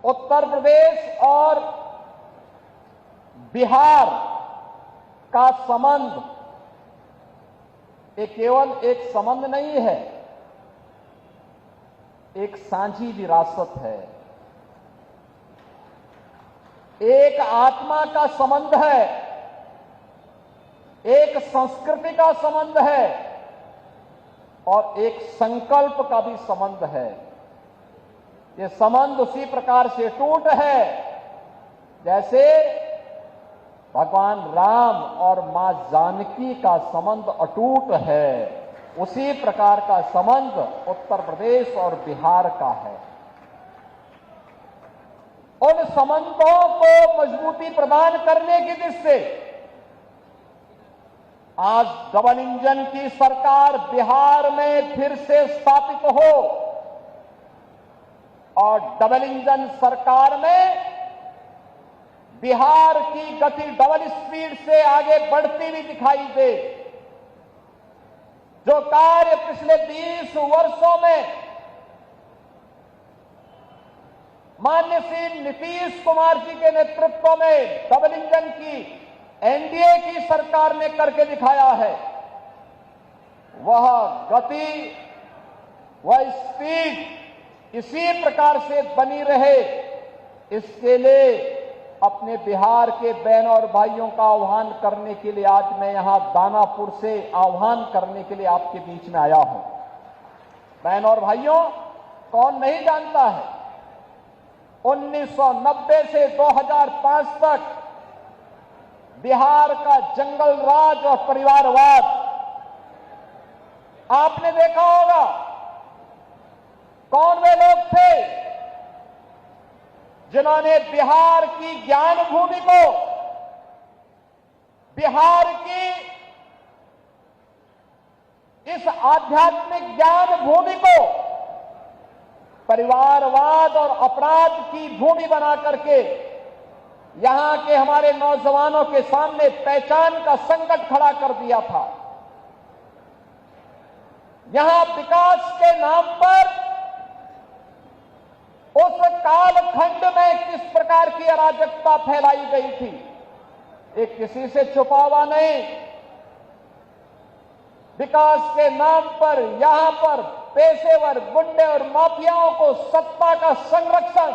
उत्तर प्रदेश और बिहार का संबंध ये केवल एक संबंध नहीं है, एक साझी विरासत है, एक आत्मा का संबंध है, एक संस्कृति का संबंध है और एक संकल्प का भी संबंध है। ये संबंध उसी प्रकार से टूट है जैसे भगवान राम और मां जानकी का संबंध अटूट है। उसी प्रकार का संबंध उत्तर प्रदेश और बिहार का है। उन संबंधों को मजबूती प्रदान करने की दृष्टि से आज डबल इंजन की सरकार बिहार में फिर से स्थापित हो और डबल इंजन सरकार में बिहार की गति डबल स्पीड से आगे बढ़ती हुई दिखाई दे। जो कार्य पिछले 20 वर्षों में माननीय श्री नीतीश कुमार जी के नेतृत्व में डबल इंजन की एनडीए की सरकार ने करके दिखाया है, वह गति, वह स्पीड इसी प्रकार से बनी रहे, इसके लिए अपने बिहार के बहनों और भाइयों का आह्वान करने के लिए आज मैं यहां दानापुर से आह्वान करने के लिए आपके बीच में आया हूं। बहनों और भाइयों, कौन नहीं जानता है 1990 से 2005 तक बिहार का जंगल राज और परिवारवाद आपने देखा होगा। कौन वे लोग थे जिन्होंने बिहार की ज्ञान भूमि को, बिहार की इस आध्यात्मिक ज्ञान भूमि को परिवारवाद और अपराध की भूमि बना करके यहां के हमारे नौजवानों के सामने पहचान का संकट खड़ा कर दिया था। यहां विकास के नाम पर उस कालखंड में किस प्रकार की अराजकता फैलाई गई थी, एक किसी से छुपा हुआ नहीं। विकास के नाम पर यहां पर पेशेवर गुंडे और माफियाओं को सत्ता का संरक्षण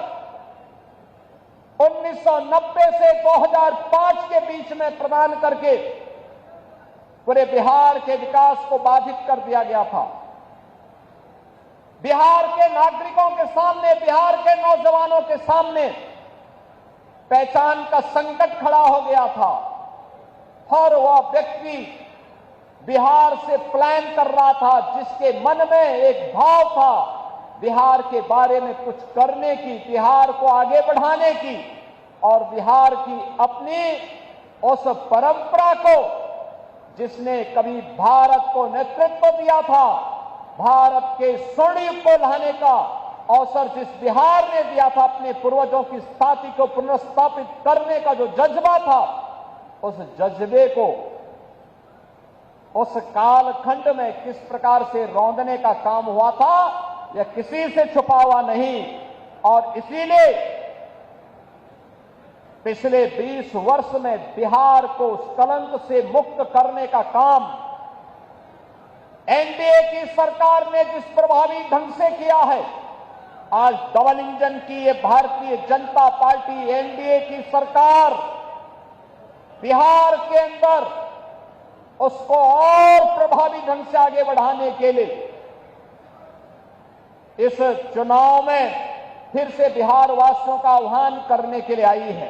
1990 से 2005 के बीच में प्रदान करके पूरे बिहार के विकास को बाधित कर दिया गया था। बिहार के नागरिकों के सामने, बिहार के नौजवानों के सामने पहचान का संकट खड़ा हो गया था। हर वह व्यक्ति बिहार से प्लान कर रहा था जिसके मन में एक भाव था बिहार के बारे में कुछ करने की, बिहार को आगे बढ़ाने की और बिहार की अपनी उस परंपरा को जिसने कभी भारत को नेतृत्व दिया था, भारत के स्वर्ण युग को लाने का अवसर जिस बिहार ने दिया था, अपने पूर्वजों की स्थापना को पुनर्स्थापित करने का जो जज्बा था, उस जज्बे को उस कालखंड में किस प्रकार से रौंदने का काम हुआ था, यह किसी से छुपा हुआ नहीं। और इसीलिए पिछले 20 वर्ष में बिहार को उस कलंक से मुक्त करने का काम एनडीए की सरकार ने जिस प्रभावी ढंग से किया है, आज डबल इंजन की ये भारतीय जनता पार्टी एनडीए की सरकार बिहार के अंदर उसको और प्रभावी ढंग से आगे बढ़ाने के लिए इस चुनाव में फिर से बिहार वासियों का आह्वान करने के लिए आई है।